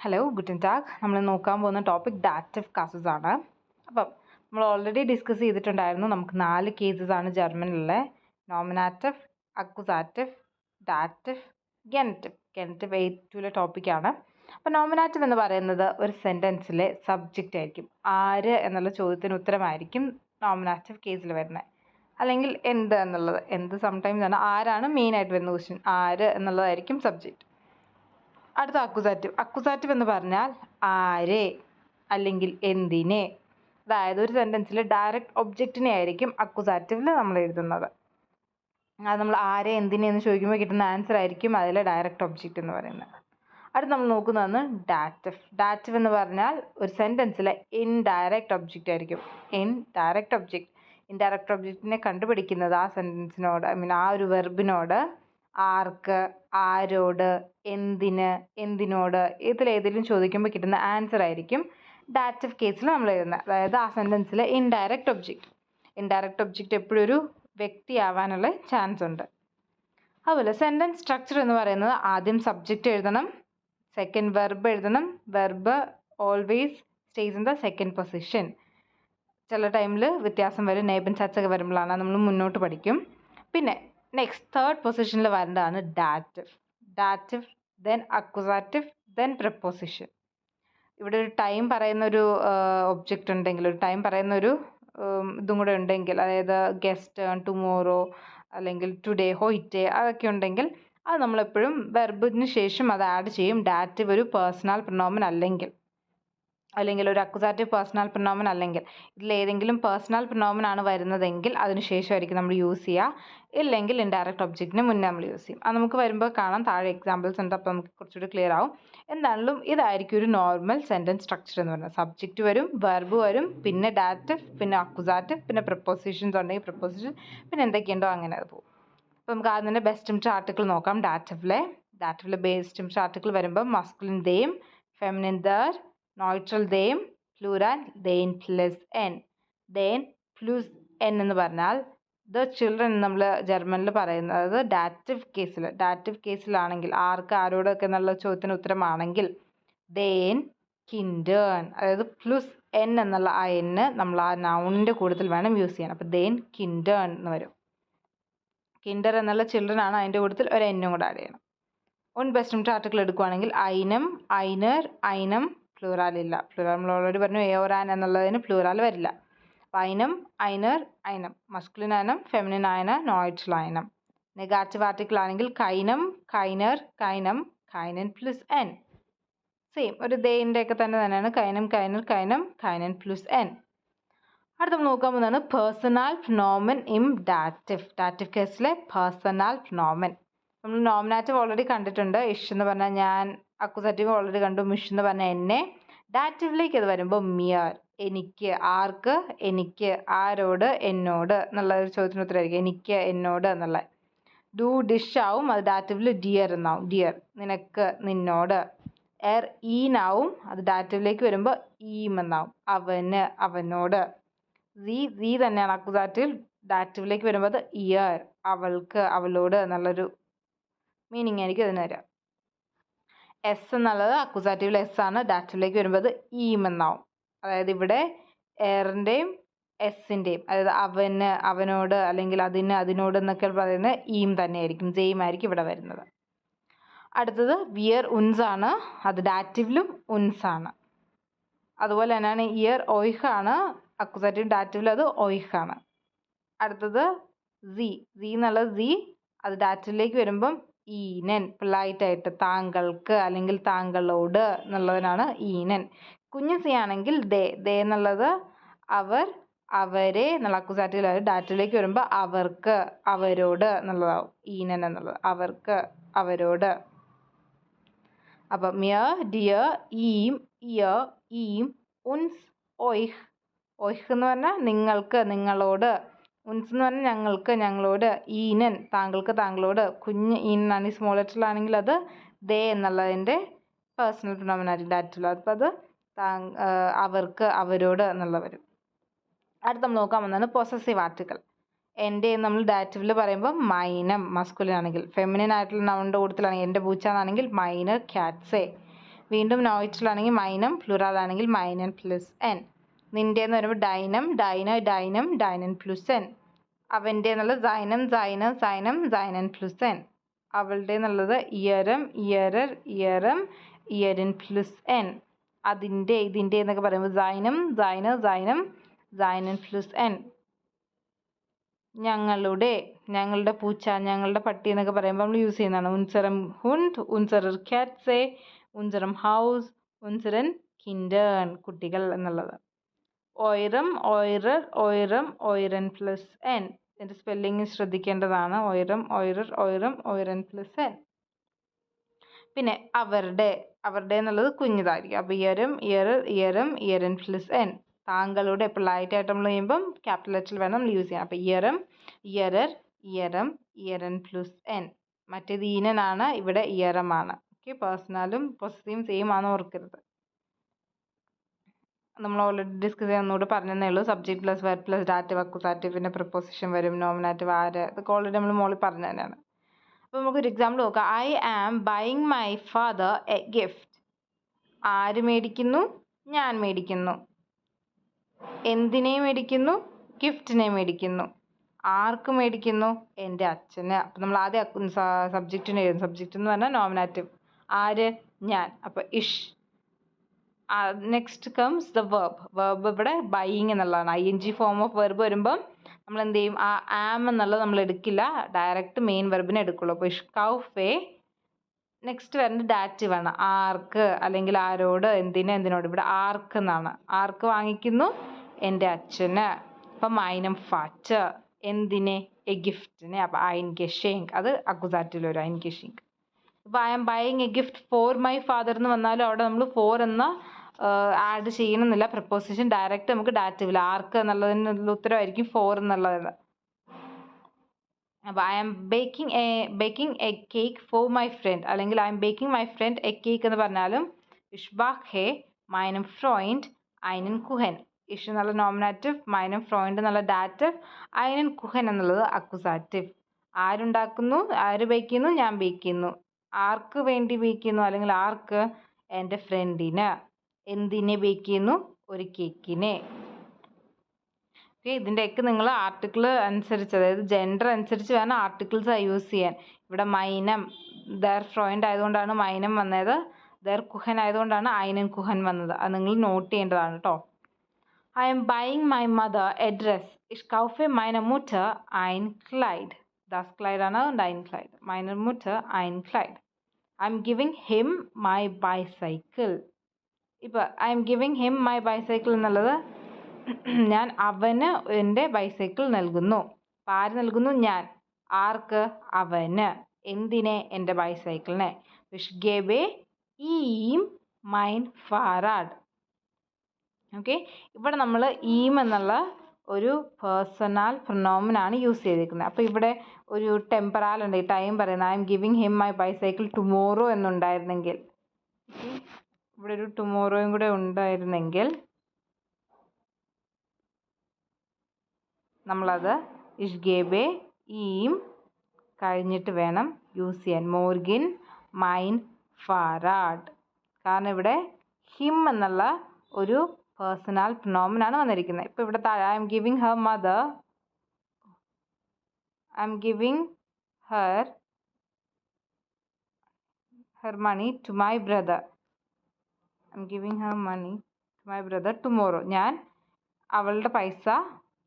Hello Guten tag. നമ്മൾ നോക്കാൻ പോകുന്ന ടോപ്പിക് ഡാറ്റീവ് കാസസ് ആണ്. അപ്പം നമ്മൾ ഓൾറെഡി ഡിസ്കസ് ചെയ്തിട്ടുണ്ടായിരുന്നു. നമുക്ക് 4 കേസസ് ആണ് ജർമ്മനിലെ: നോമിനാറ്റീവ്, അക്യൂസാറ്റീവ്, ഡാറ്റീവ്, ഗെനറ്റീവ്. ഗെനറ്റീവ് 8ലെ ടോപ്പിക്കാണ്. അപ്പം നോമിനാറ്റീവ് എന്ന് പറയുന്നത് ഒരു സെൻറ്റൻസിലെ സബ്ജക്റ്റ് ആയിരിക്കും. ആര് എന്നുള്ള ചോദ്യത്തിന് ഉത്തരമായിരിക്കും നോമിനാറ്റീവ് കേസിൽ വരുന്നത്. അല്ലെങ്കിൽ എന്ത് എന്നുള്ളത്. എന്ത് സംടൈംസ് ആണ്, ആരാണ് മെയിനായിട്ട് വരുന്ന ക്വസ്റ്റ്യൻ. ആര് എന്നുള്ളതായിരിക്കും സബ്ജക്റ്റ്. അടുത്ത അക്യൂസാറ്റീവ്. അക്യൂസാറ്റീവ് എന്ന് പറഞ്ഞാൽ ആരെ അല്ലെങ്കിൽ എന്തിനെ. അതായത് ഒരു സെൻറ്റൻസിൽ ഡയറക്റ്റ് ഒബ്ജക്റ്റിനെ ആയിരിക്കും അക്യൂസാറ്റീവിൽ നമ്മൾ എഴുതുന്നത്. അത് നമ്മൾ ആരെ എന്തിനെ എന്ന് ചോദിക്കുമ്പോൾ കിട്ടുന്ന ആൻസർ ആയിരിക്കും അതിലെ ഡയറക്റ്റ് ഒബ്ജക്റ്റ് എന്ന് പറയുന്നത്. അടുത്ത് നമ്മൾ നോക്കുന്നതാണ് ഡാറ്റീവ്. ഡാറ്റീവ് എന്ന് പറഞ്ഞാൽ ഒരു സെൻറ്റൻസിലെ ഇൻഡയറക്റ്റ് ഒബ്ജക്റ്റ് ആയിരിക്കും. Indirect object. ഇൻഡയറക്റ്റ് ഒബ്ജക്റ്റിനെ കണ്ടുപിടിക്കുന്നത് ആ സെൻറ്റൻസിനോട്, ആ ഒരു വെർബിനോട് ആർക്ക്, ആരോട്, എന്തിന്, എന്തിനോട്, ഇതിലേതെങ്കിലും ചോദിക്കുമ്പോൾ കിട്ടുന്ന ആൻസർ ആയിരിക്കും ഡാറ്റീവ് കേസിൽ നമ്മൾ എഴുതുന്നത്. അതായത് ആ സെൻറ്റൻസിലെ ഇൻഡയറക്റ്റ് ഒബ്ജക്റ്റ്. ഇൻഡയറക്റ്റ് ഒബ്ജക്റ്റ് എപ്പോഴും ഒരു വ്യക്തിയാവാനുള്ള ചാൻസ് ഉണ്ട്. അതുപോലെ സെൻറ്റൻസ് സ്ട്രക്ചർ എന്ന് പറയുന്നത് ആദ്യം സബ്ജക്റ്റ് എഴുതണം, സെക്കൻഡ് വെർബ് എഴുതണം. Verb always stays in the second position. ചില ടൈമിൽ വ്യത്യാസം വരും. നെയ്ബൻ ചർച്ചയൊക്കെ വരുമ്പോഴാണ് നമ്മൾ മുന്നോട്ട് പഠിക്കും. പിന്നെ നെക്സ്റ്റ് തേർഡ് പൊസിഷനിൽ വരേണ്ടതാണ് dative. Dative, then accusative, then preposition. ഇവിടെ ഒരു ടൈം പറയുന്ന ഒരു ഒബ്ജക്റ്റ് ഉണ്ടെങ്കിൽ, ഒരു ടൈം പറയുന്ന ഒരു ഇതും കൂടെ ഉണ്ടെങ്കിൽ, അതായത് ഗസ്റ്റ്, ടുമോറോ, അല്ലെങ്കിൽ ടുഡേ, ഹോയിറ്റേ, അതൊക്കെ ഉണ്ടെങ്കിൽ അത് നമ്മളെപ്പോഴും വെർബിന് ശേഷം അത് ആഡ് ചെയ്യും. ഡാറ്റീവ് ഒരു പേഴ്സണൽ പ്രൊനോമൻ അല്ലെങ്കിൽ ഒരു അക്യൂസാറ്റീവ് പേഴ്സണൽ പ്രൊനോമൻ അല്ലെങ്കിൽ ഇതിലേതെങ്കിലും പേഴ്സണൽ പ്രൊനോമൻ ആണ് വരുന്നതെങ്കിൽ അതിന് ശേഷമായിരിക്കും നമ്മൾ യൂസ് ചെയ്യുക. ഇല്ലെങ്കിൽ ഇൻഡയറക്റ്റ് ഒബ്ജക്റ്റിന് മുന്നേ നമ്മൾ യൂസ് ചെയ്യും. അത് നമുക്ക് വരുമ്പോൾ കാണാം. താഴെ എക്സാമ്പിൾസ് ഉണ്ട്, അപ്പോൾ നമുക്ക് കുറച്ചുകൂടി ക്ലിയർ ആവും. എന്താണെങ്കിലും ഇതായിരിക്കും ഒരു നോർമൽ സെൻറ്റൻസ് സ്ട്രക്ചർ എന്ന് പറയുന്നത്. സബ്ജക്റ്റ് വരും, വെർബ് വരും, പിന്നെ ഡാറ്റീവ്, പിന്നെ അക്യൂസാറ്റീവ്, പിന്നെ പ്രിപ്പോസിഷൻസ് ഉണ്ടെങ്കിൽ പ്രിപ്പോസിഷൻ, പിന്നെ എന്തൊക്കെയുണ്ടോ അങ്ങനെ അത് പോകും. അപ്പോൾ നമുക്ക് ആദ്യം തന്നെ ബെസ്റ്റ് ആർട്ടിക്കിൾ നോക്കാം. ഡാറ്റീവിലെ ബേസ്റ്റ് ആർട്ടിക്കിൾ വരുമ്പോൾ മസ്കുലിൻ ദെയിം, ഫെമിനിൻ ദർ, നോയിട്രൽ ദെയിം, പ്ലൂറൽ ദെയിൻ പ്ലസ് എൻ. ദെയിൻ പ്ലസ് എൻ എന്ന് പറഞ്ഞാൽ ദ ചിൽഡ്രൻ നമ്മൾ ജർമ്മനിൽ പറയുന്നത് ഡാറ്റീവ് കേസിലാണെങ്കിൽ ആർക്ക്, ആരോടൊക്കെ എന്നുള്ള ചോദ്യത്തിന് ഉത്തരമാണെങ്കിൽ ദെൻ കിൻഡേൺ, അതായത് പ്ലസ് എൻ എന്നുള്ള ആ എന്ന് നമ്മൾ ആ നൗണിൻ്റെ കൂട്ടത്തിൽ വേണം യൂസ് ചെയ്യാൻ. അപ്പോൾ ദെൻ കിൻഡേൺ എന്ന് വരും. കിൻഡർ എന്നുള്ള ചിൽഡ്രൻ ആണ്, അതിൻ്റെ കൂട്ടത്തിൽ ഒരു എന്നും കൂടെ ആഡ് ചെയ്യണം. ബെസ്റ്റ് ആർട്ടിക്കിൾ എടുക്കുകയാണെങ്കിൽ ഐനം, ഐനർ, ഐനം, പ്ലൂറാൽ ഇല്ല. പ്ലൂറാൽ നമ്മൾ ഓൾറെഡി പറഞ്ഞു, എയോറാൻ എന്നുള്ളതിന് പ്ലൂറാൽ വരില്ല. ഐനം, ഐനർ, ഐനം. മസ്കുലിൻ ഐനം, ഫെമിനിൻ ഐന, നോയിട്രൽ ഐനം. നെഗാറ്റീവ് ആർട്ടിക്കിൾ ആണെങ്കിൽ കൈനം, കൈനർ, കൈനം, കൈനൻ പ്ലസ് എൻ. സെയിം ഒരു ദേൻ്റെ ഒക്കെ തന്നെയാണ്. കൈനം, കൈനർ, കൈനം, കൈനൻ പ്ലസ് എൻ. അടുത്ത നമ്മൾ നോക്കാൻ പോകുന്നതാണ് പേഴ്സണൽ പ്രൊനോമൻ ഇൻ ഡാറ്റീവ് കേസിലെ പേഴ്സണൽ പ്രൊനോമൻ. നമ്മൾ നോമിനാറ്റീവ് ഓൾറെഡി കണ്ടിട്ടുണ്ട്. ഇഷ് എന്ന് പറഞ്ഞാൽ ഞാൻ, അക്യൂസാറ്റീവ് ഓൾറെഡി കണ്ടു, മിഷ് എന്ന് പറഞ്ഞാൽ എന്നെ. ഡാറ്റീവിലേക്ക് അത് വരുമ്പോൾ മിയർ, എനിക്ക്, ആർക്ക്, എനിക്ക്, ആരോട്, എന്നോട് എന്നുള്ള ഒരു ചോദ്യത്തിന് ഉത്തരമായിരിക്കും എനിക്ക്, എന്നോട് എന്നുള്ള. ഡു, ഡിഷ് ആവും, അത് ഡാറ്റീവിൽ ഡിയർ എന്നാവും. ഡിയർ, നിനക്ക്, നിന്നോട്. എർ, ഈനാവും, അത് ഡാറ്റീവിലേക്ക് വരുമ്പോൾ ഈം എന്നാവും. അവന്, അവനോട്. സീ തന്നെയാണ് അക്യൂസാറ്റീവ്. ഡാറ്റീവിലേക്ക് വരുമ്പോൾ അത് ഇയർ, അവൾക്ക്, അവളോട് എന്നുള്ളൊരു മീനിങ് ആയിരിക്കും അതിന് വരിക. എസ് എന്നുള്ളത് അക്യൂസാറ്റീവിൽ എസ് ആണ്, ഡാറ്റീവിലേക്ക് വരുമ്പോൾ അത് ഈം എന്നാവും. അതായത് ഇവിടെ എറിൻ്റെയും എസിൻ്റെയും, അതായത് അവന്, അവനോട്, അല്ലെങ്കിൽ അതിന്, അതിനോട് എന്നൊക്കെ പറയുന്നത് ഈം തന്നെയായിരിക്കും. സെയിം ആയിരിക്കും ഇവിടെ വരുന്നത്. അടുത്തത് വിയർ ഉൻസ് ആണ്, അത് ഡാറ്റീവിലും ഉൻസ് ആണ്. അതുപോലെ തന്നെയാണ് ഇയർ ഓയ്ഹ് ആണ്, അക്യൂസാറ്റീവ് ഡാറ്റീവിൽ അത് ഓയ്ഹ് ആണ്. അടുത്തത് സി എന്നുള്ളത് അത് ഡാറ്റീവിലേക്ക് വരുമ്പം ഈനൻ, പൊളൈറ്റ് ആയിട്ട് താങ്കൾക്ക് അല്ലെങ്കിൽ താങ്കളോട് എന്നുള്ളതിനാണ് ഈനൻ. കുഞ്ഞു സി ആണെങ്കിൽ ദേ എന്നുള്ളത് അവർ, അവരെ എന്നുള്ള അക്യൂസാറ്റീവ് ഡാറ്റയിലേക്ക് വരുമ്പോൾ അവർക്ക്, അവരോട് എന്നുള്ളതാവും. ഈനൻ എന്നുള്ളത് അവർക്ക്, അവരോട്. അപ്പം മിയർ, ഡിയർ, ഈം, ഇയർ, ഈം, ഉൻസ്, ഓയ്ഹ്. ഓയ്ഹ് എന്ന് പറഞ്ഞാൽ നിങ്ങൾക്ക്, നിങ്ങളോട്. ഉൻസ് എന്ന് പറഞ്ഞാൽ ഞങ്ങൾക്ക്, ഞങ്ങളോട്. ഈനൻ, താങ്കൾക്ക്, താങ്കളോട്. കുഞ്ഞ് ഈനാണ്, ഈ സ്മോൾ ലെറ്ററിൽ ആണെങ്കിൽ അത് ദേ എന്നുള്ളതിൻ്റെ പേഴ്സണൽ പ്രൊനോമൻ ആയിരിക്കും ഡാറ്റീവിൽ. അപ്പോൾ അത് അവർക്ക്, അവരോട് എന്നുള്ള വരും. അടുത്ത നമ്മൾ നോക്കാൻ വന്നതാണ് പൊസസീവ് ആർട്ടിക്കിൾ. എൻ്റെ നമ്മൾ ഡാറ്റീവിൽ പറയുമ്പോൾ മൈനം മസ്കുലിൻ ആണെങ്കിൽ, ഫെമിനിൻ ആയിട്ടുള്ള നൗണിൻ്റെ കൂട്ടത്തിലാണെങ്കിൽ എൻ്റെ പൂച്ച എന്നാണെങ്കിൽ മൈനർ ക്യാറ്റ്സേ. വീണ്ടും നോയിറ്റിലാണെങ്കിൽ മൈനം, പ്ലൂറൽ ആണെങ്കിൽ മൈനൻ പ്ലസ് എൻ. നിൻ്റെ എന്ന് പറയുമ്പോൾ ഡൈനം, ഡൈനൻ, ഡൈനൻ പ്ലസ് എൻ. അവൻ്റെ എന്നുള്ളത് സൈനം, സൈനം, സൈനൻ പ്ലസ് എൻ. അവളുടെ എന്നുള്ളത് ഇയറം, ഇയറർ, ഇയറം, ഇയറിൻ പ്ലസ് എൻ. അതിൻ്റെ, ഇതിൻ്റെ എന്നൊക്കെ പറയുമ്പോൾ സൈനം, സൈനം, സൈനൻ പ്ലസ് എൻ. ഞങ്ങളുടെ പൂച്ച, ഞങ്ങളുടെ പട്ടി എന്നൊക്കെ പറയുമ്പോൾ നമ്മൾ യൂസ് ചെയ്യുന്നതാണ്. ഉൻസറം ഹുണ്ട്, ഉൻസറർ ക്യാറ്റ്സെ, ഉൻസറം ഹൗസ്, ഉൻസറൻ കിൻഡേൺ, കുട്ടികൾ എന്നുള്ളത്. ഓയിറം, ഓയിറർ, ഓയിറം, ഓയിറൻ പ്ലസ് എൻ. ഇതിൻ്റെ സ്പെല്ലിങ് ശ്രദ്ധിക്കേണ്ടതാണ്. ഓയിറം, ഓയിറർ, ഓയിറം, ഓയിറൻ പ്ലസ് എൻ. പിന്നെ അവരുടെ എന്നുള്ളത് കുഞ്ഞതായിരിക്കും. അപ്പോൾ ഇയറും, ഇയറർ, ഇയറം, ഇയറൻ പ്ലസ് എൻ. താങ്കളുടെ പൊളൈറ്റായിട്ട് നമ്മൾ ചെയ്യുമ്പം ക്യാപിറ്റൽ ലെറ്ററിൽ വേണം നമ്മൾ യൂസ് ചെയ്യാൻ. അപ്പോൾ ഇയറം, ഇയറർ, ഇയറം, ഇയറൻ പ്ലസ് എൻ. മറ്റേത് ഈനനാണ്, ഇവിടെ ഇയറമാണ്. ഓക്കെ, പേഴ്സണലും പൊസസീവും സെയിം ആണെന്ന് ഓർക്കരുത്. നമ്മൾ ഓൾറെഡി ഡിസ്കസ് ചെയ്യാൻ ഒന്നുകൂടെ പറഞ്ഞതേ ഉള്ളൂ. Subject plus verb plus dative accusative, പിന്നെ പ്രിപ്പോസിഷൻ വരും, നോമിനാറ്റീവ്, ആര്, ഇതൊക്കെ ഓൾറെഡി നമ്മൾ മുകളിൽ പറഞ്ഞു തന്നെയാണ്. അപ്പോൾ നമുക്കൊരു എക്സാമ്പിൾ നോക്കാം. I am buying my father a gift. ആര് മേടിക്കുന്നു? ഞാൻ മേടിക്കുന്നു. എന്തിനെ മേടിക്കുന്നു? ഗിഫ്റ്റിനെ മേടിക്കുന്നു. ആർക്ക് മേടിക്കുന്നു? എൻ്റെ അച്ഛന്. അപ്പം നമ്മൾ ആദ്യം സബ്ജക്റ്റിന് എഴുതും. സബ്ജക്റ്റ് എന്ന് പറഞ്ഞാൽ നോമിനാറ്റീവ്. ആര്? ഞാൻ. അപ്പോൾ ഇഷ്. നെക്സ്റ്റ് കംസ് ദ വെർബ് ഇവിടെ ബൈയിങ് എന്നുള്ളതാണ്. ING ഫോം ഓഫ് വെർബ് വരുമ്പം നമ്മൾ എന്ത് ചെയ്യും? ആ ആം എന്നുള്ളത് നമ്മൾ എടുക്കില്ല, ഡയറക്റ്റ് മെയിൻ വെർബിനെ എടുക്കുള്ളൂ. അപ്പോൾ ഇഷ്കൗഫെ. നെക്സ്റ്റ് വരുന്നത് ഡാറ്റീവ് ആണ്. ആർക്ക് അല്ലെങ്കിൽ ആരോട്, എന്തിനോട്. ഇവിടെ ആർക്ക് എന്നാണ്. ആർക്ക് വാങ്ങിക്കുന്നു? എൻ്റെ അച്ഛന്. അപ്പം മൈനം ഫാച്ച്. എന്തിനെ? എ ഗിഫ്റ്റിനെ. അപ്പോൾ ഐൻ ഗെഷേങ്ക്, അത് അക്യൂസാറ്റീവിൽ വരും, ഐൻ ഗെഷേങ്ക്. ഇപ്പോൾ I am buying a gift for my father എന്ന് വന്നാലും അവിടെ നമ്മൾ ഫോർ എന്ന ആഡ് ചെയ്യണമെന്നില്ല. പ്രപ്പോസിഷൻ ഡയറക്റ്റ് നമുക്ക് ഡാറ്റീവിൽ ആർക്ക് എന്നുള്ളതിനുള്ള ഉത്തരവായിരിക്കും ഫോർ എന്നുള്ളത്. അപ്പോൾ I am baking a cake for my friend, അല്ലെങ്കിൽ I am baking my friend a cake എന്ന് പറഞ്ഞാലും ഇഷ്ബാഖ് ഹെ മൈനം ഫ്രോയിൻഡ് ഐനൻ കുഹൻ. ഇഷ് എന്നുള്ള നോമിനാറ്റീവ്, മൈനം ഫ്രോയിൻഡ് എന്നുള്ള ഡാറ്റീവ്, ഐനൻ കുഹൻ എന്നുള്ളത് അക്യൂസാറ്റീവ്. ആരുണ്ടാക്കുന്നു? ആര് ബേക്ക് ചെയ്യുന്നു? ഞാൻ ബേക്ക് ചെയ്യുന്നു. ആർക്ക് വേണ്ടി ബേക്ക് ചെയ്യുന്നു? അല്ലെങ്കിൽ ആർക്ക്? എൻ്റെ ഫ്രണ്ടിന്. എന്തിനെ ബേക്ക് ചെയ്യുന്നു? ഒരു കേക്കിനെ. ഓക്കെ, ഇതിൻ്റെയൊക്കെ നിങ്ങൾ ആർട്ടിക്കിൾ അനുസരിച്ച്, അതായത് ജെൻഡർ അനുസരിച്ച് വേണം ആർട്ടിക്കിൾസ് യൂസ് ചെയ്യാൻ. ഇവിടെ മൈനം, ദർ ഫ്രോയിൻഡ് ആയതുകൊണ്ടാണ് മൈനം വന്നത്. ദർ കുഹൻ ആയതുകൊണ്ടാണ് ഐനൻ കുഹൻ വന്നത്. അത് നിങ്ങൾ നോട്ട് ചെയ്യേണ്ടതാണ് കേട്ടോ. I am buying my mother a dress. ഇഷ് കൗഫെ മൈന മുറ്റർ ഐൻ ക്ലൈഡ്. ദാസ് ക്ലൈഡ് ആണ്, ഐൻ ക്ലൈഡ്. മൈന മുറ്റർ ഐൻ ക്ലൈഡ്. I M giving him my bicycle. ഇപ്പോൾ I M giving him my bicycle എന്നുള്ളത് ഞാൻ അവന് എൻ്റെ ബൈസൈക്കിൾ നൽകുന്നു. അപ്പോൾ ആര് നൽകുന്നു? ഞാൻ. ആർക്ക്? അവന്. എന്തിനെ? എൻ്റെ ബൈസൈക്കിളിനെ. വിഷ് ഗേബെ ഈം മൈൻ ഫാറാഡ്. ഓക്കെ, ഇവിടെ നമ്മൾ ഈം എന്നുള്ള ഒരു പേഴ്സണൽ പ്രൊനൗമിനാണ് യൂസ് ചെയ്തിരിക്കുന്നത്. അപ്പോൾ ഇവിടെ ഒരു ടെമ്പറൽ ഉണ്ട്, ഈ ടൈം പറയുന്നത്. I M giving him my bicycle tomorrow എന്നുണ്ടായിരുന്നെങ്കിൽ, ഇവിടെ ഒരു ടുമോറോയും കൂടെ ഉണ്ടായിരുന്നെങ്കിൽ നമ്മളത് ഇഷ് ഗേബെ ഈം കഴിഞ്ഞിട്ട് വേണം യൂസ് ചെയ്യാൻ. മോർഗിൻ മൈൻ ഫാറാഡ്. കാരണം ഇവിടെ ഹിം എന്നുള്ള ഒരു പേഴ്സണൽ പ്രൊനൗമിനാണ് വന്നിരിക്കുന്നത്. ഇപ്പോൾ ഇവിടെ താഴെ I M giving her mother, I M giving her money to my brother. I M giving her money to my brother tomorrow. ഞാൻ അവളുടെ പൈസ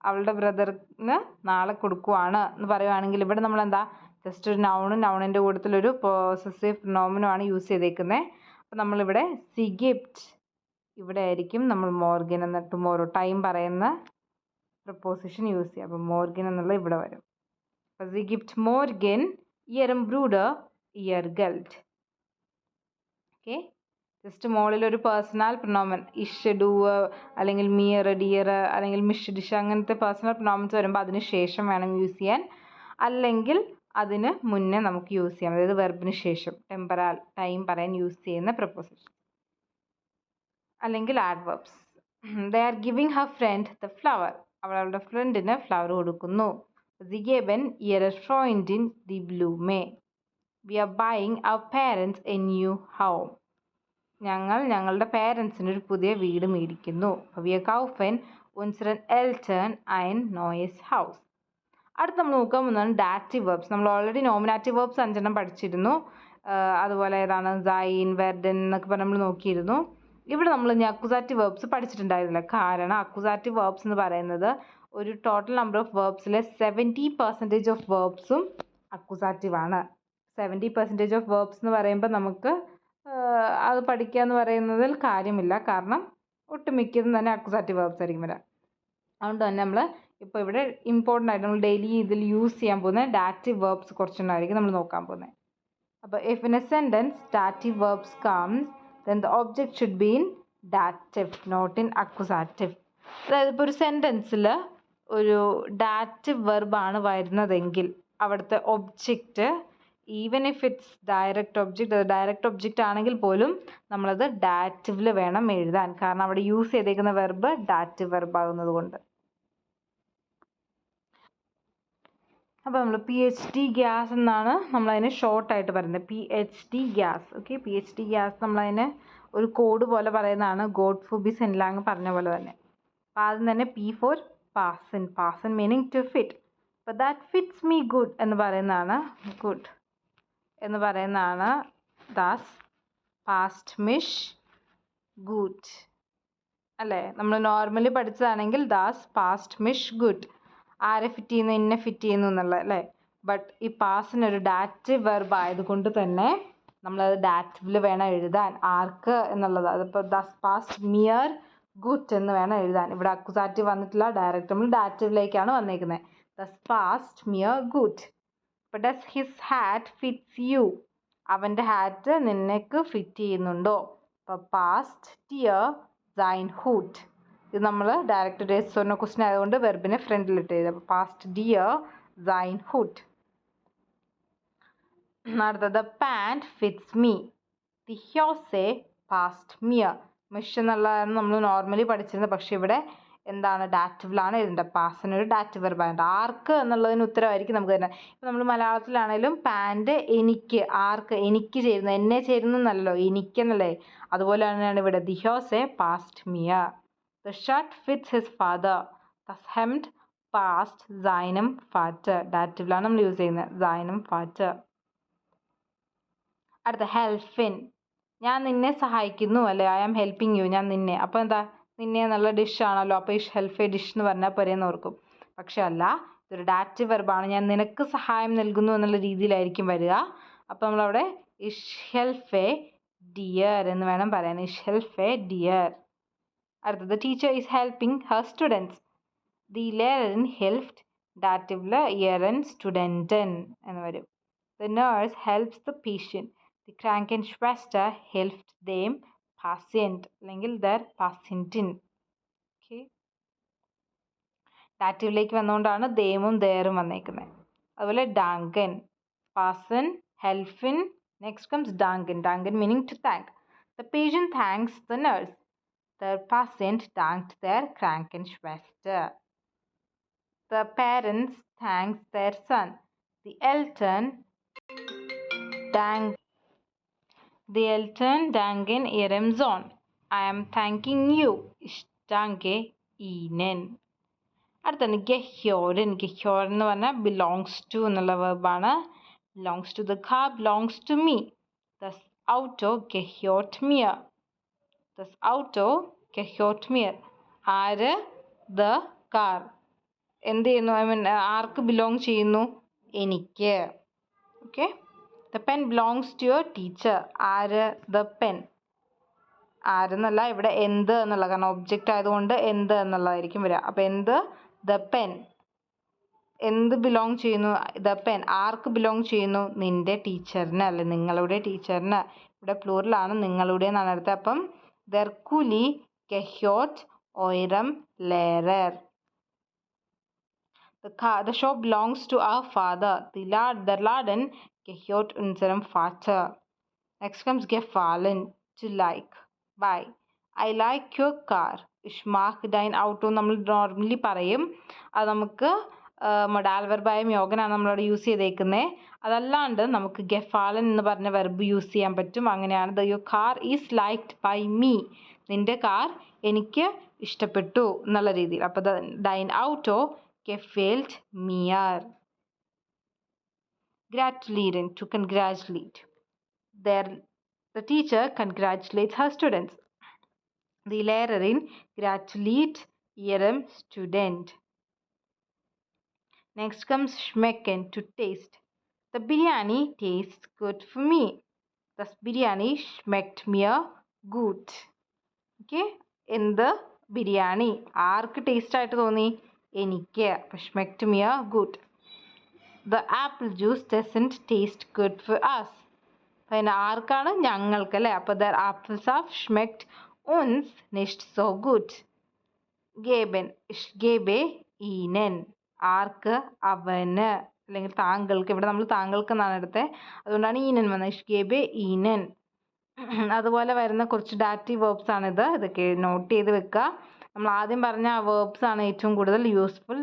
അവളുടെ ബ്രദറിന് നാളെ കൊടുക്കുവാണ് എന്ന് പറയുവാണെങ്കിൽ ഇവിടെ നമ്മൾ എന്താ, ജസ്റ്റ് ഒരു നൗണിൻ്റെ കൂട്ടത്തിലൊരു പോസസീവ് പ്രൊനൗമിനുമാണ് യൂസ് ചെയ്തേക്കുന്നത്. അപ്പോൾ നമ്മളിവിടെ സി ഗിഫ്റ്റ്, ഇവിടെ ആയിരിക്കും നമ്മൾ മോർഗൻ എന്ന ടുമോറോ ടൈം പറയുന്ന പ്രപ്പോസിഷൻ യൂസ് ചെയ്യുക. അപ്പോൾ മോർഗൻ എന്നുള്ള ഇവിടെ വരും. അപ്പോൾ സി ഗിഫ്റ്റ് മോർഗൻ ഇയറും ബ്രൂഡർ ഇയർ ഗൾഡ്. ഓക്കെ, ജസ്റ്റ് മുകളിലൊരു പേഴ്സണൽ പ്രൊനോമൻ ഇഷ്, ഡു, അല്ലെങ്കിൽ മിയർ, ഡിയർ, അല്ലെങ്കിൽ മിഷ്, ഡിഷ്, അങ്ങനത്തെ പേഴ്സണൽ പ്രൊനോമൻസ് വരുമ്പോൾ അതിന് ശേഷം വേണം യൂസ് ചെയ്യാൻ, അല്ലെങ്കിൽ അതിന് മുന്നേ നമുക്ക് യൂസ് ചെയ്യാം. അതായത് വെർബിന് ശേഷം ടെമ്പറൽ ടൈം പറയാൻ യൂസ് ചെയ്യുന്ന പ്രപ്പോസിഷൻ, അല്ലെങ്കിൽ adverbs. They are giving her friend the flower. അവളുടെ ഫ്രണ്ടിന് ഫ്ലവർ കൊടുക്കുന്നു. Sie geben ihrer Freundin die Blume. We are buying our parents a new home. ഞങ്ങൾ ഞങ്ങളുടെ പേരൻസിന് ഒരു പുതിയ വീട് മേടിക്കുന്നു. Wir kaufen unseren Eltern ein neues Haus. അടുത്ത് നമ്മൾ നോക്കാൻ പോകുന്നതാണ് ഡാറ്റീവ് വെർബ്സ്. നമ്മൾ ഓൾറെഡി നോമിനാറ്റീവ് വെർബ്സ് 5 പഠിച്ചിരുന്നു. അതുപോലെ ഏതാണ് സൈൻ, വെർഡൻ എന്നൊക്കെ പറഞ്ഞ് നമ്മൾ നോക്കിയിരുന്നു. ഇവിടെ നമ്മൾ ഇനി അക്യൂസാറ്റീവ് വെർബ്സ് പഠിച്ചിട്ടുണ്ടായിരുന്നില്ല. കാരണം അക്യൂസാറ്റീവ് വെർബ്സ് എന്ന് പറയുന്നത് ഒരു ടോട്ടൽ നമ്പർ ഓഫ് വെർബ്സിലെ 70% ഓഫ് വെർബ്സും അക്യൂസാറ്റീവ് ആണ്. 70% ഓഫ് വെർബ്സ് എന്ന് പറയുമ്പോൾ നമുക്ക് അത് പഠിക്കുക എന്ന് പറയുന്നതിൽ കാര്യമില്ല. കാരണം ഒട്ടുമിക്കതും തന്നെ അക്യൂസാറ്റീവ് വെർബ്സ് ആയിരിക്കും വരിക. അതുകൊണ്ട് തന്നെ നമ്മൾ ഇപ്പോൾ ഇവിടെ ഇമ്പോർട്ടൻ്റ് ആയിട്ട് നമ്മൾ ഡെയിലി ഇതിൽ യൂസ് ചെയ്യാൻ പോകുന്ന ഡാറ്റീവ് വെർബ്സ് കുറച്ചുണ്ടായിരിക്കും നമ്മൾ നോക്കാൻ പോകുന്നത്. അപ്പോൾ if in A sentence dative verbs comes then the object should be in dative, not in accusative. അതായത് ഇപ്പോൾ ഒരു സെൻറ്റൻസിൽ ഒരു ഡാറ്റീവ് വെർബാണ് വരുന്നതെങ്കിൽ അവിടുത്തെ object even if it's direct object, അത് ഡയറക്റ്റ് ഒബ്ജക്റ്റ് ആണെങ്കിൽ പോലും നമ്മളത് ഡാറ്റീവിൽ വേണം എഴുതാൻ. കാരണം അവിടെ യൂസ് ചെയ്തേക്കുന്ന വെർബ് ഡാറ്റീവ് വെർബ് ആകുന്നത് കൊണ്ട്. അപ്പോൾ നമ്മൾ PhD ഗ്യാസ് എന്നാണ് നമ്മളതിനെ ഷോർട്ടായിട്ട് പറയുന്നത്. PhD gas. Okay, PhD gas നമ്മളതിന് ഒരു കോഡ് പോലെ പറയുന്നതാണ്. ഗോഡ്ഫ്രൂബി സെൻലാങ് പറഞ്ഞ പോലെ തന്നെ. അപ്പോൾ ആദ്യം തന്നെ P for പാസൻ. പാസൻ മീനിങ് ടു ഫിറ്റ്. അപ്പോൾ ദാറ്റ് ഫിറ്റ്സ് മീ ഗുഡ് എന്ന് പറയുന്നതാണ്. ഗുഡ് എന്ന് പറയുന്നതാണ് ദാസ് പാസ്റ്റ് മിഷ് ഗുഡ് അല്ലേ? നമ്മൾ നോർമലി പഠിച്ചതാണെങ്കിൽ ദാസ് പാസ്റ്റ് മിഷ് ഗുഡ്. ആരെ ഫിറ്റ് ചെയ്യുന്നു? എന്നെ ഫിറ്റ് ചെയ്യുന്നു എന്നുള്ളത് അല്ലേ? ബട്ട് ഈ പാസിനൊരു ഡാറ്റീവ് വെർബ് ആയതുകൊണ്ട് തന്നെ നമ്മളത് ഡാറ്റീവിൽ വേണം എഴുതാൻ. ആർക്ക് എന്നുള്ളത് അതിപ്പോൾ ദസ് പാസ്റ്റ് മിയർ ഗുഡ് എന്ന് വേണം എഴുതാൻ. ഇവിടെ അക്യൂസാറ്റീവ് വന്നിട്ടില്ല, ഡയറക്റ്റ് നമ്മൾ ഡാറ്റീവിലേക്കാണ് വന്നേക്കുന്നത്. ദസ് പാസ്റ്റ് മിയർ ഗുഡ്. ഇപ്പോൾ does his hat fits you. അവൻ്റെ ഹാറ്റ് നിനക്ക് ഫിറ്റ് ചെയ്യുന്നുണ്ടോ? അപ്പോൾ പാസ്റ്റ് ഡിയർ സൈൻ ഹൂട്ട്. ഇത് നമ്മൾ ഡയറക്റ്റ് ഡേസ് ക്വസ്റ്റ്യൻ ആയതുകൊണ്ട് വെർബിനെ ഫ്രണ്ടിലിട്ട് എഴുതുക. അപ്പോൾ പാസ്റ്റ് ഡിയർ സൈൻ ഹൂട്ട്. അടുത്തത് പാൻറ് ഫിറ്റ്സ് മീ. ദി ഹ്യോസെ പാസ്റ്റ് മിയർ. മിഷ് എന്നുള്ളതാണ് നമ്മൾ നോർമലി പഠിച്ചിരുന്നത്. പക്ഷേ ഇവിടെ എന്താണ്? ഡാറ്റീവിലാണ് എഴുതേണ്ടത്. പാസിനൊരു ഡാറ്റീവ് വെർബാണ്. ആർക്ക് എന്നുള്ളതിന് ഉത്തരവായിരിക്കും നമുക്ക് തന്നെ. ഇപ്പോൾ നമ്മൾ മലയാളത്തിലാണെങ്കിലും പാൻറ് എനിക്ക്, ആർക്ക് എനിക്ക് ചേരുന്നു, എന്നെ ചേരുന്നു എന്നല്ലോ, എനിക്കെന്നല്ലേ. അതുപോലെ തന്നെയാണ് ഇവിടെ. ദി ഹ്യോസെ പാസ്റ്റ് മിയർ. The shirt fits his father. Das Hemd passt seinem Vater. ഡാറ്റീവിലാണ് നമ്മൾ യൂസ് ചെയ്യുന്നത്. seinem Vater. അടുത്ത ഹെൽപ്പിൻ. ഞാൻ നിന്നെ സഹായിക്കുന്നു അല്ലേ? I am helping you. ഞാൻ നിന്നെ. അപ്പോൾ എന്താ? നിന്നെ എന്നുള്ള ഡിഷ് ആണല്ലോ. അപ്പോൾ ഈ ഹെൽപ്പ് ഡിഷ് എന്ന് പറഞ്ഞാൽ പോരെയെന്ന് ഓർക്കും. പക്ഷെ അല്ല, ഇതൊരു ഡാറ്റീവ് വെർബാണ്. ഞാൻ നിനക്ക് സഹായം നൽകുന്നു എന്നുള്ള രീതിയിലായിരിക്കും വരിക. അപ്പോൾ നമ്മളവിടെ ഇഷ് ഹെൽപ്പ് ഡിയർ എന്ന് വേണം പറയാൻ. ഇഷ് ഹെൽപ്പ് ഡിയർ. അടുത്തത് teacher is helping her students. ദി ലെയറൻ ഹെൽപ്ഡ്. ഡാറ്റീവിൽ ഇയറൻ സ്റ്റുഡൻറ്റൻ എന്ന് വരും. The nurse helps the patient. ദി ക്രാങ്കൻഷ്വെസ്റ്റർ ഹെൽപ്ഡ് ദെം പാഷ്യൻറ്റ് അല്ലെങ്കിൽ ദർ പാഷ്യൻറ്റിൻ. ഓക്കെ, ഡാറ്റീവിലേക്ക് വന്നുകൊണ്ടാണ് ദേമും ദേറും വന്നേക്കുന്നത്. അതുപോലെ ഡാങ്കൻ, പാസൻ, ഹെൽഫിൻ. നെക്സ്റ്റ് കംസ് ഡാങ്കൻ. ഡാങ്കൻ meaning to thank. The patient thanks the nurse. The patient thanked their Krankenschwester. The parents thanked their son. The Eltern danken ihrem Sohn. I am thanking you. Ich danke Ihnen. അടുത്താണ് ഗെഹ്യോരൻ. ഗെഹ്യോരൻ എന്ന് പറഞ്ഞാൽ belongs to എന്നുള്ള വെർബാണ്. Belongs to. The car belongs to me. ദസ് ഔട്ടോ ഗെഹ്യോർട്ട് മിയർ. Das Auto gehört mir. ആര്? ദ കാർ എന്ത് ചെയ്യുന്നു? ഐ മീൻ ആർക്ക് ബിലോങ് ചെയ്യുന്നു? എനിക്ക്. Okay. The pen belongs to your teacher. ആര്? The pen. ആരെന്നല്ല, ഇവിടെ എന്ത് എന്നുള്ള, കാരണം ഒബ്ജക്റ്റ് ആയതുകൊണ്ട് എന്ത് എന്നുള്ളതായിരിക്കും വരിക. അപ്പോൾ എന്ത്? The pen. എന്ത് ബിലോങ് ചെയ്യുന്നു? The pen. ആർക്ക് ബിലോങ് ചെയ്യുന്നു? നിൻ്റെ ടീച്ചറിന് അല്ലെ നിങ്ങളുടെ ടീച്ചറിന്. ഇവിടെ പ്ലൂറലാണ്, നിങ്ങളുടെ എന്നാണ് അടുത്തത്. അപ്പം Der Kuli gehört eurem Lehrer. The shop belongs to our father. Der Laden gehört unserem Vater. Next comes gefallen, to like. Why? I like your car. Ich mag dein Auto. നമ്മൾ നോർമലി പറയും. അത് നമുക്ക് modal വെർബായ യോഗനാണ് നമ്മളവിടെ use ചെയ്തേക്കുന്നത്. അതല്ലാണ്ട് നമുക്ക് ഗെഫാലൻ എന്ന് പറഞ്ഞ വെർബ് യൂസ് ചെയ്യാൻ പറ്റും. അങ്ങനെയാണ് your car is liked by me. നിന്റെ കാർ എനിക്ക് ഇഷ്ടപ്പെട്ടു എന്നുള്ള രീതിയിൽ. അപ്പോൾ ഡൈൻ ഔട്ടോ gefällt mir. Gratulieren, to congratulate. The teacher congratulates her students. Die Lehrerin gratuliert ihrem Student. Next comes schmecken, to taste. The biryani tastes good for me. Das biryani schmeckt mir gut. Okay? In the biryani arc taste ആയിട്ട് തോന്നി? എനിക്ക്. അപ്പോൾ schmeckt mir gut. The apple juice doesn't taste good for us. പിന്നെ ആർക്കാണ്? ഞങ്ങൾക്ക് അല്ലേ. അപ്പോൾ der Apfelsaft schmeckt uns nicht so gut. geben, ich gebe ihnen. ആർക്ക്? അവന് അല്ലെങ്കിൽ താങ്കൾക്ക്. ഇവിടെ നമ്മൾ താങ്കൾക്ക് എന്നാണ് എടുത്തത്, അതുകൊണ്ടാണ് ഈനൻ വന്നത്. ich gebe ihnen. അതുപോലെ വരുന്ന കുറച്ച് ഡാറ്റീവ് വേർബ്സ് ആണിത്. ഇതൊക്കെ നോട്ട് ചെയ്ത് വെക്കുക. നമ്മൾ ആദ്യം പറഞ്ഞ ആ വേർബ്സ് ആണ് ഏറ്റവും കൂടുതൽ യൂസ്ഫുൾ.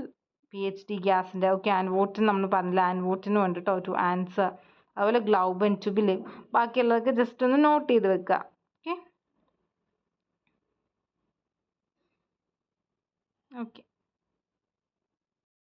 PhD ഗ്യാസിൻ്റെ ഓക്കെ. ആൻവോട്ടിന് നമ്മൾ പറഞ്ഞില്ല, ആൻവോട്ടിന് വേണ്ടിട്ടോ ടു ആൻസർ. അതുപോലെ ഗ്ലൗബൻ, ടു ബിലീവ്. ബാക്കിയുള്ളതൊക്കെ ജസ്റ്റ് ഒന്ന് നോട്ട് ചെയ്ത് വെക്കുക. ഓക്കെ.